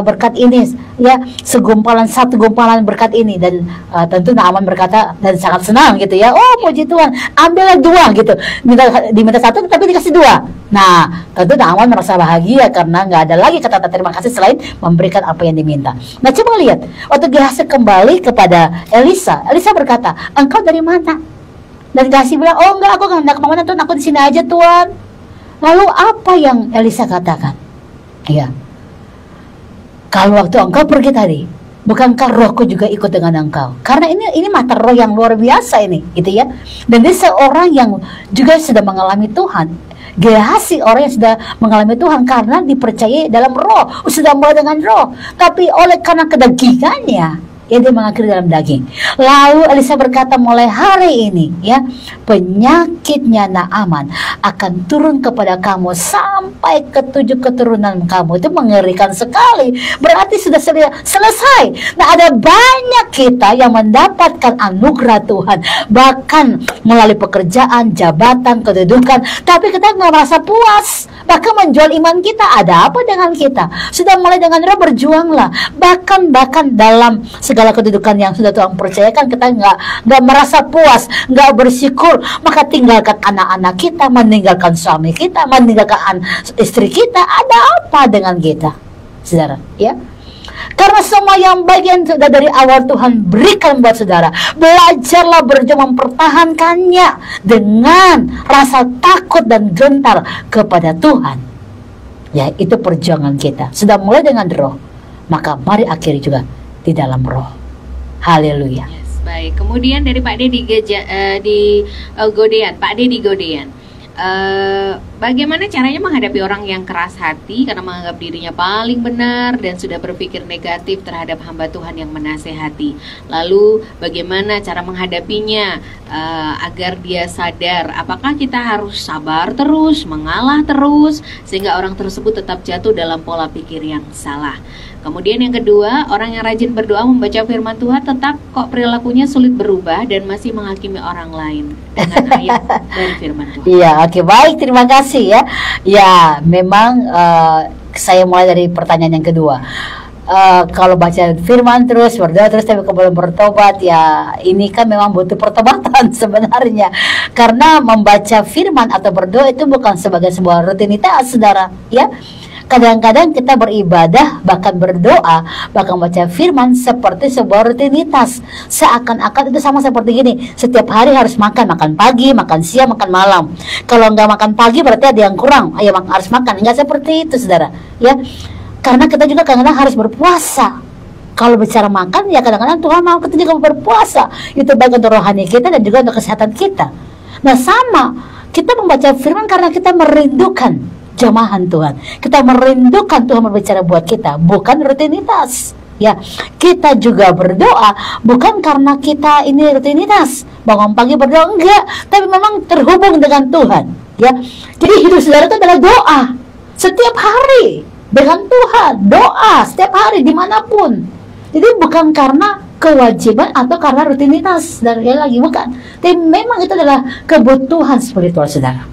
A: berkat ini, ya, satu gumpalan berkat ini. Dan tentu Naaman berkata dan sangat senang gitu ya. Oh, puji Tuhan, ambillah 2 gitu. Diminta 1 tapi dikasih 2. Nah, tentu Naaman merasa bahagia karena nggak ada lagi kata-kata terima kasih selain memberikan apa yang diminta. Nah, coba lihat, waktu Gehazi kembali kepada Elisa, Elisa berkata, engkau dari mana? Dan Gehazi bilang, oh enggak, aku nggak kemana Tuhan, aku di sini aja Tuhan. Lalu apa yang Elisa katakan? Ya, kalau waktu engkau pergi tadi, bukankah rohku juga ikut dengan engkau? Karena ini mata roh yang luar biasa ini, gitu ya. Dan dia seorang yang juga sudah mengalami Tuhan. Gehazi orang yang sudah mengalami Tuhan karena dipercayai dalam roh, sudah mulai dengan roh. Tapi oleh karena kedagingannya, ya dia mengakhiri dalam daging. Lalu Elisa berkata, mulai hari ini ya, penyakitnya Naaman akan turun kepada kamu sampai ke 7 keturunan kamu. Itu mengerikan sekali. Berarti sudah selesai. Nah, ada banyak kita yang mendapatkan anugerah Tuhan, bahkan melalui pekerjaan, jabatan, kedudukan, tapi kita nggak merasa puas, bahkan menjual iman kita. Ada apa dengan kita? Sudah mulai dengan roh, berjuanglah. Bahkan dalam segala kedudukan yang sudah Tuhan percayakan, kita nggak merasa puas, nggak bersyukur, maka tinggalkan anak-anak kita, meninggalkan suami kita, meninggalkan istri kita. Ada apa dengan kita, saudara? Ya, karena semua yang baik yang sudah dari awal Tuhan berikan buat saudara, belajarlah berjuang mempertahankannya dengan rasa takut dan gentar kepada Tuhan. Ya, itu perjuangan kita. Sudah mulai dengan roh, maka mari akhiri juga di dalam roh. Haleluya.
C: Yes, baik. Kemudian dari Pak Dedi Godean, Pak Dedi Godean, bagaimana caranya menghadapi orang yang keras hati karena menganggap dirinya paling benar dan sudah berpikir negatif terhadap hamba Tuhan yang menasehati? Lalu bagaimana cara menghadapinya agar dia sadar? Apakah kita harus sabar terus, mengalah terus sehingga orang tersebut tetap jatuh dalam pola pikir yang salah? Kemudian yang kedua, orang yang rajin berdoa membaca firman Tuhan tetap kok perilakunya sulit berubah dan masih menghakimi orang lain dengan ayat dari firman Tuhan.
A: Iya, oke, baik, terima kasih ya. Ya, memang saya mulai dari pertanyaan yang kedua. Kalau baca firman terus, berdoa terus tapi belum bertobat, ya ini kan memang butuh pertobatan sebenarnya. Karena membaca firman atau berdoa itu bukan sebagai sebuah rutinitas, saudara, ya. Kadang-kadang kita beribadah, bahkan berdoa, bahkan baca firman seperti sebuah rutinitas. Seakan-akan itu sama seperti gini, setiap hari harus makan pagi, makan siang, makan malam. Kalau nggak makan pagi berarti ada yang kurang, ayo harus makan. Nggak seperti itu, saudara, ya. Karena kita juga kadang-kadang harus berpuasa. Kalau bicara makan, ya kadang-kadang Tuhan mau kita juga berpuasa. Itu baik untuk rohani kita dan juga untuk kesehatan kita. Nah, sama, kita membaca firman karena kita merindukan jamahan Tuhan. Kita merindukan Tuhan berbicara buat kita, bukan rutinitas. Ya, kita juga berdoa bukan karena kita ini rutinitas, bangun pagi berdoa, enggak, tapi memang terhubung dengan Tuhan. Ya, jadi hidup saudara itu adalah doa setiap hari dengan Tuhan, doa setiap hari dimanapun. Jadi bukan karena kewajiban atau karena rutinitas dan lagi bukan, tapi memang itu adalah kebutuhan spiritual saudara.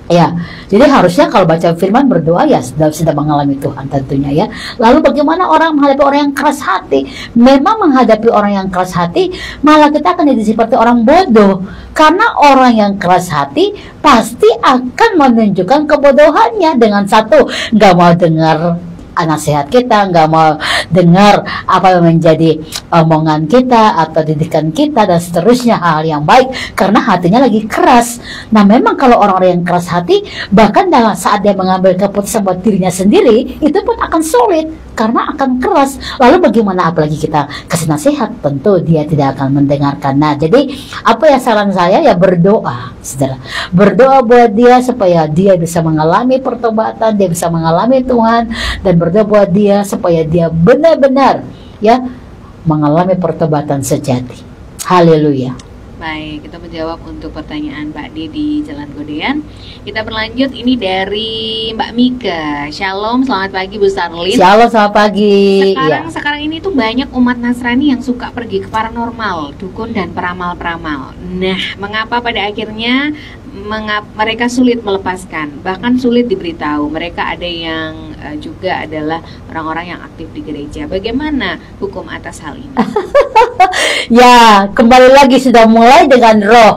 A: Ya, jadi harusnya kalau baca firman berdoa ya sudah mengalami Tuhan tentunya ya. Lalu bagaimana orang menghadapi orang yang keras hati? Memang menghadapi orang yang keras hati malah kita akan jadi seperti orang bodoh. Karena orang yang keras hati pasti akan menunjukkan kebodohannya dengan satu, nggak mau dengar nasihat kita, nggak mau dengar apa yang menjadi omongan kita atau didikan kita dan seterusnya, hal yang baik, karena hatinya lagi keras. Nah memang kalau orang-orang yang keras hati, bahkan dalam saat dia mengambil keputusan buat dirinya sendiri, itu pun akan sulit karena akan keras. Lalu bagaimana apalagi kita kasih nasihat, tentu dia tidak akan mendengarkan. Nah jadi apa ya saran saya, ya berdoa, saudara, berdoa buat dia supaya dia bisa mengalami pertobatan, dia bisa mengalami Tuhan, dan berdoa buat dia supaya dia benar-benar ya mengalami pertobatan sejati. Haleluya.
C: Baik, kita menjawab untuk pertanyaan Mbak D di Jalan Godean. Kita berlanjut, ini dari Mbak Mika. Shalom, selamat pagi Bu Starlin.
A: Shalom, selamat pagi.
C: Sekarang ini tuh banyak umat Nasrani yang suka pergi ke paranormal, dukun dan peramal-peramal. Nah, mengapa pada akhirnya mereka sulit melepaskan, bahkan sulit diberitahu? Mereka ada yang juga adalah orang-orang yang aktif di gereja. Bagaimana hukum atas hal ini?
A: Ya, kembali lagi, sudah mulai dengan roh.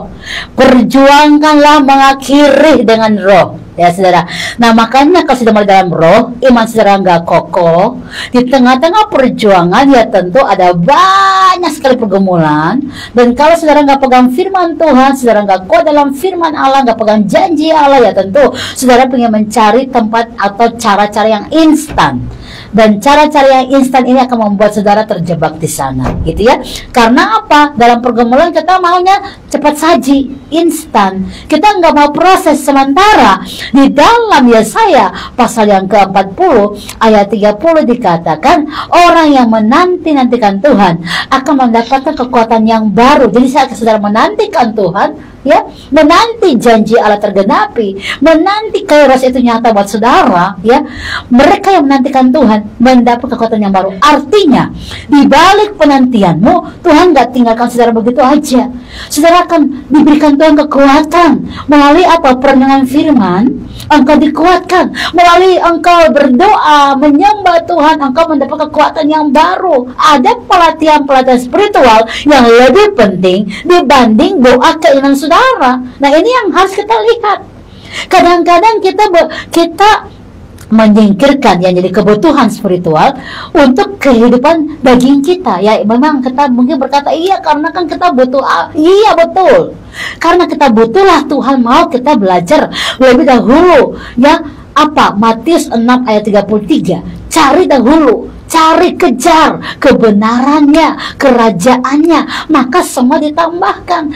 A: Perjuangkanlah mengakhiri dengan roh, ya saudara. Nah makanya kalau sudah mulai dalam roh, iman saudara nggak kokoh, di tengah-tengah perjuangan ya tentu ada banyak sekali pergumulan. Dan kalau saudara nggak pegang firman Tuhan, saudara nggak kuat dalam firman Allah, nggak pegang janji Allah, ya tentu saudara pengen mencari tempat atau cara-cara yang instan. Dan cara-cara yang instan ini akan membuat saudara terjebak di sana, gitu ya. Karena apa? Dalam pergumulan kita maunya cepat saji, instan. Kita nggak mau proses. Sementara di dalam Yesaya pasal yang ke-40 ayat 30 dikatakan, orang yang menanti-nantikan Tuhan akan mendapatkan kekuatan yang baru. Jadi saat saudara menantikan Tuhan, ya, menanti janji Allah tergenapi, menanti kairos itu nyata buat saudara, ya, mereka yang menantikan Tuhan mendapat kekuatan yang baru. Artinya di balik penantianmu, Tuhan gak tinggalkan saudara begitu aja. Saudara akan diberikan Tuhan kekuatan melalui apa? Perenungan firman. Engkau dikuatkan melalui engkau berdoa, menyembah Tuhan, engkau mendapat kekuatan yang baru. Ada pelatihan-pelatihan spiritual yang lebih penting dibanding doa keinginan saudara. Nah ini yang harus kita lihat. Kadang-kadang kita menyingkirkan yang jadi kebutuhan spiritual untuk kehidupan daging kita. Ya memang kita mungkin berkata, iya karena kan kita butuh. Iya betul, karena kita butuhlah Tuhan mau kita belajar lebih dahulu, ya apa? Matius 6 ayat 33, cari dahulu, cari kejar kebenarannya, kerajaannya, maka semua ditambahkan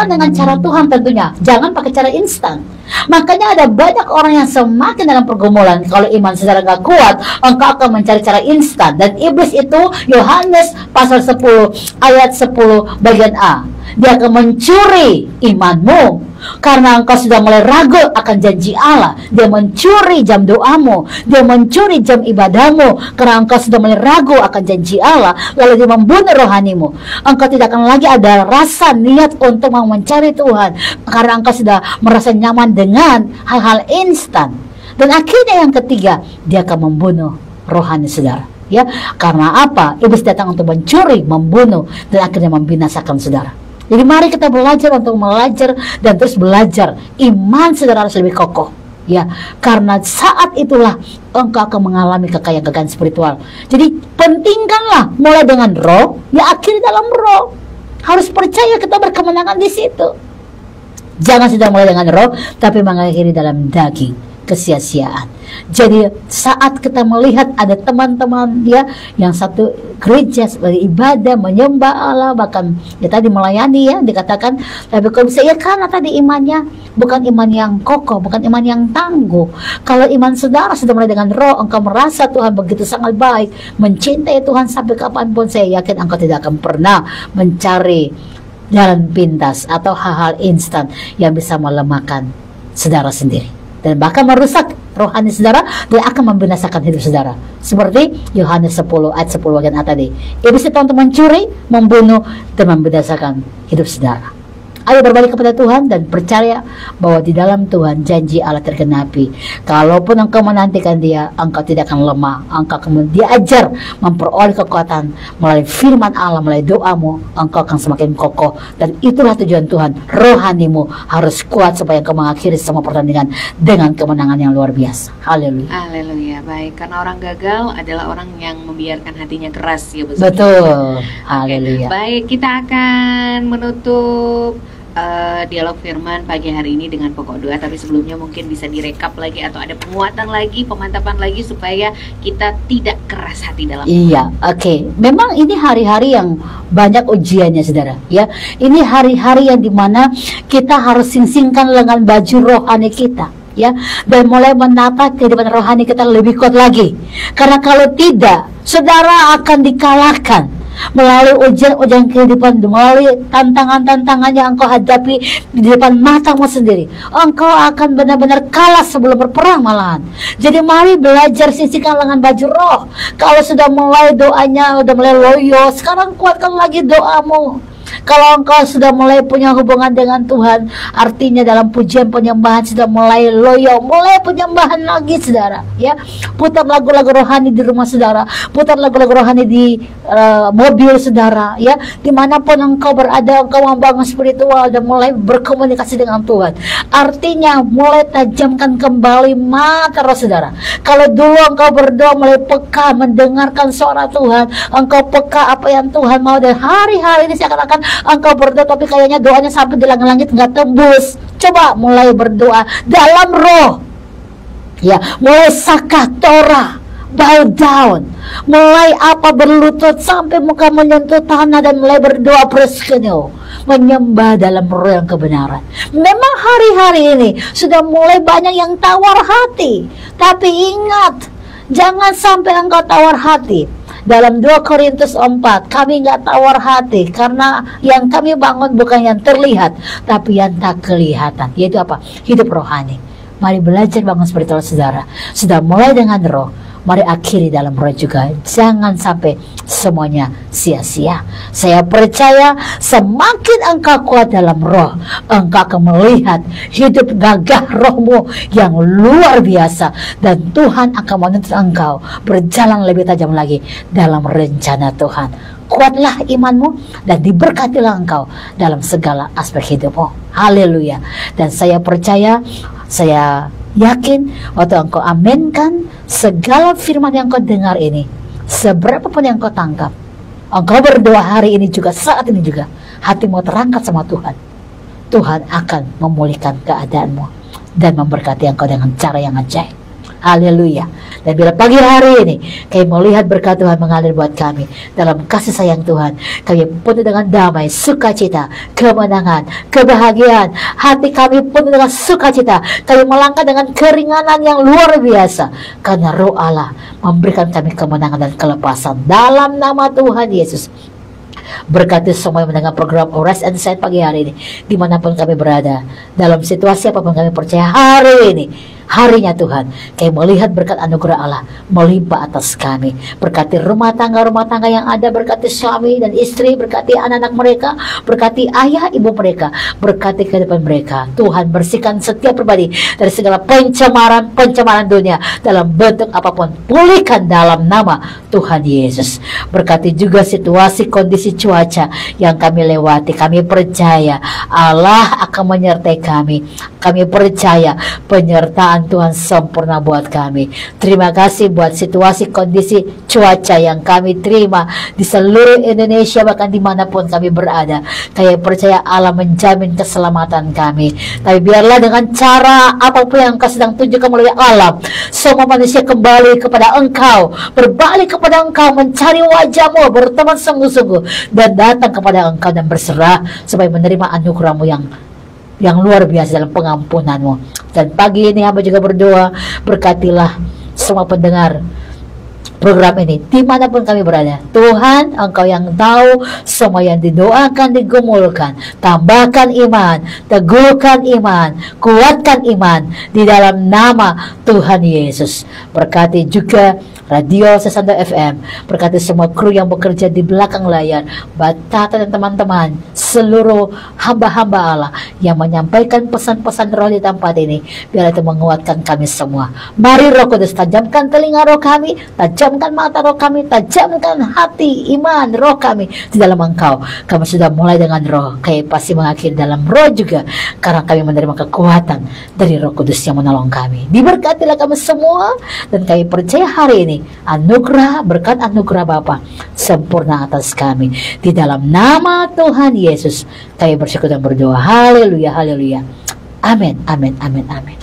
A: dengan cara Tuhan tentunya, jangan pakai cara instan. Makanya ada banyak orang yang semakin dalam pergumulan. Kalau iman saudara gak kuat, engkau akan mencari cara instan. Dan iblis itu, Yohanes pasal 10 ayat 10 bagian A, dia akan mencuri imanmu. Karena engkau sudah mulai ragu akan janji Allah, dia mencuri jam doamu, dia mencuri jam ibadahmu. Karena engkau sudah mulai ragu akan janji Allah, lalu dia membunuh rohanimu. Engkau tidak akan lagi ada rasa niat untuk mau mencari Tuhan, karena engkau sudah merasa nyaman dengan hal-hal instan. Dan akhirnya yang ketiga, dia akan membunuh rohani saudara, ya. Karena apa? Iblis datang untuk mencuri, membunuh, dan akhirnya membinasakan saudara. Jadi mari kita belajar untuk belajar dan terus belajar. Iman saudara harus lebih kokoh, ya, karena saat itulah engkau akan mengalami kekayaan spiritual. Jadi pentingkanlah mulai dengan roh, ya akhiri dalam roh. Harus percaya kita berkemenangan di situ. Jangan sudah mulai dengan roh tapi mengakhiri dalam daging, kesia-siaan. Jadi saat kita melihat ada teman-teman ya yang satu gereja sebagai ibadah, menyembah Allah, bahkan ya tadi melayani, ya dikatakan, tapi kalau bisa ya karena tadi imannya bukan iman yang kokoh, bukan iman yang tangguh. Kalau iman saudara sudah mulai dengan roh, engkau merasa Tuhan begitu sangat baik, mencintai Tuhan sampai kapanpun, saya yakin engkau tidak akan pernah mencari jalan pintas atau hal-hal instan yang bisa melemahkan saudara sendiri dan bahkan merusak rohani saudara dan akan membinasakan hidup saudara. Seperti Yohanes 10 ayat 10 bagian A tadi, iblis itu untuk mencuri, membunuh, dan membinasakan hidup saudara. Ayo berbalik kepada Tuhan dan percaya bahwa di dalam Tuhan janji Allah tergenapi. Kalaupun engkau menantikan Dia, engkau tidak akan lemah. Engkau akan diajar memperoleh kekuatan melalui firman Allah, melalui doamu. Engkau akan semakin kokoh, dan itulah tujuan Tuhan. Rohanimu harus kuat supaya engkau mengakhiri semua pertandingan dengan kemenangan yang luar biasa. Haleluya.
C: Haleluya. Baik, karena orang gagal adalah orang yang membiarkan hatinya keras ya Bu.
A: Betul.
C: Oke,
A: Haleluya.
C: baik, kita akan menutup dialog firman pagi hari ini dengan pokok doa. Tapi sebelumnya mungkin bisa direkap lagi atau ada penguatan lagi, pemantapan lagi supaya kita tidak keras hati dalam.
A: Iya, oke. Memang ini hari-hari yang banyak ujiannya, saudara. Ya, ini hari-hari yang dimana kita harus sing-singkan lengan baju rohani kita. Ya, dan mulai menata kehidupan rohani kita lebih kuat lagi. Karena kalau tidak, saudara akan dikalahkan melalui ujian-ujian kehidupan, melalui tantangan-tantangan yang engkau hadapi di depan matamu sendiri. Engkau akan benar-benar kalah sebelum berperang malahan. Jadi mari belajar sisihkan lengan baju roh. Kalau sudah mulai doanya, sudah mulai loyo, sekarang kuatkan lagi doamu. Kalau engkau sudah mulai punya hubungan dengan Tuhan, artinya dalam pujian penyembahan sudah mulai loyo, mulai penyembahan lagi, saudara. Ya, putar lagu-lagu rohani di rumah saudara, putar lagu-lagu rohani di mobil saudara. Ya, dimanapun engkau berada, engkau membangun spiritual dan mulai berkomunikasi dengan Tuhan. Artinya mulai tajamkan kembali mata roh saudara. Kalau dulu engkau berdoa mulai peka mendengarkan suara Tuhan, engkau peka apa yang Tuhan mau, dan hari-hari ini seakan-akan engkau berdoa tapi kayaknya doanya sampai di langit-langit nggak tembus. Coba mulai berdoa dalam roh. Ya, mulai sakatora, bow down, mulai berlutut sampai muka menyentuh tanah dan mulai berdoa preskenyo, menyembah dalam roh yang kebenaran. Memang hari-hari ini sudah mulai banyak yang tawar hati, tapi ingat, jangan sampai engkau tawar hati. Dalam 2 Korintus 4, kami nggak tawar hati karena yang kami bangun bukan yang terlihat, tapi yang tak kelihatan, yaitu apa? Hidup rohani. Mari belajar bangun spiritual saudara. Sudah mulai dengan roh, mari akhiri dalam roh juga. Jangan sampai semuanya sia-sia. Saya percaya semakin engkau kuat dalam roh, engkau akan melihat hidup gagah rohmu yang luar biasa, dan Tuhan akan menuntut engkau berjalan lebih tajam lagi dalam rencana Tuhan. Kuatlah imanmu dan diberkatilah engkau dalam segala aspek hidupmu. Haleluya. Dan saya percaya, saya yakin waktu engkau aminkan segala firman yang kau dengar ini, seberapa pun yang kau tangkap, engkau berdoa hari ini juga, saat ini juga, hatimu terangkat sama Tuhan. Tuhan akan memulihkan keadaanmu dan memberkati engkau dengan cara yang ajaib. Haleluya. Dan bila pagi hari ini kami melihat berkat Tuhan mengalir buat kami dalam kasih sayang Tuhan, kami penuh dengan damai, sukacita, kemenangan, kebahagiaan. Hati kami penuh dengan sukacita. Kami melangkah dengan keringanan yang luar biasa karena Roh Allah memberikan kami kemenangan dan kelepasan dalam nama Tuhan Yesus. Berkati semua yang mendengar program Rest and Insight pagi hari ini, dimanapun kami berada, dalam situasi apapun kami percaya hari ini harinya Tuhan, kami melihat berkat anugerah Allah melimpah atas kami. Berkati rumah tangga yang ada, berkati suami dan istri, berkati anak-anak mereka, berkati ayah ibu mereka, berkati kehidupan mereka. Tuhan bersihkan setiap pribadi dari segala pencemaran dunia dalam bentuk apapun, pulihkan dalam nama Tuhan Yesus. Berkati juga situasi kondisi cuaca yang kami lewati. Kami percaya Allah akan menyertai kami. Kami percaya penyertaan Tuhan sempurna buat kami. Terima kasih buat situasi kondisi cuaca yang kami terima di seluruh Indonesia, bahkan dimanapun kami berada. Kami percaya Allah menjamin keselamatan kami. Tapi biarlah dengan cara apapun yang Engkau sedang tunjukkan melalui alam, semua manusia kembali kepada Engkau, berbalik kepada Engkau, mencari wajah-Mu, berteman sungguh-sungguh, dan datang kepada Engkau dan berserah supaya menerima anugerah-Mu yang luar biasa dalam pengampunan-Mu. Dan pagi ini hamba juga berdoa, berkatilah semua pendengar program ini dimanapun kami berada. Tuhan, Engkau yang tahu semua yang didoakan, digumulkan. Tambahkan iman, teguhkan iman, kuatkan iman di dalam nama Tuhan Yesus. Berkati juga Radio Sesando FM, berkati semua kru yang bekerja di belakang layar, Batata dan teman-teman, seluruh hamba-hamba Allah yang menyampaikan pesan-pesan roh di tempat ini, biar itu menguatkan kami semua. Mari Roh Kudus, tajamkan telinga roh kami, tajamkan mata roh kami, tajamkan hati, iman roh kami di dalam Engkau. Kami sudah mulai dengan roh, kami pasti mengakhiri dalam roh juga, karena kami menerima kekuatan dari Roh Kudus yang menolong kami. Diberkatilah kami semua, dan kami percaya hari ini anugerah, berkat anugerah Bapa sempurna atas kami. Di dalam nama Tuhan Yesus kami bersyukur dan berdoa. Haleluya, haleluya. Amin, amin, amin, amin.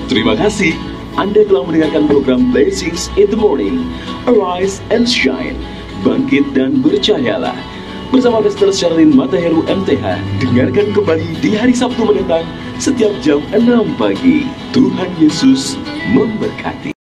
D: Terima kasih. Anda telah mendengarkan program Blessings in the Morning. Arise and shine. Bangkit dan bercahayalah. Bersama Pastor Sherlyn Mataheru MTH. Dengarkan kembali di hari Sabtu mendatang setiap jam 6 pagi. Tuhan Yesus memberkati.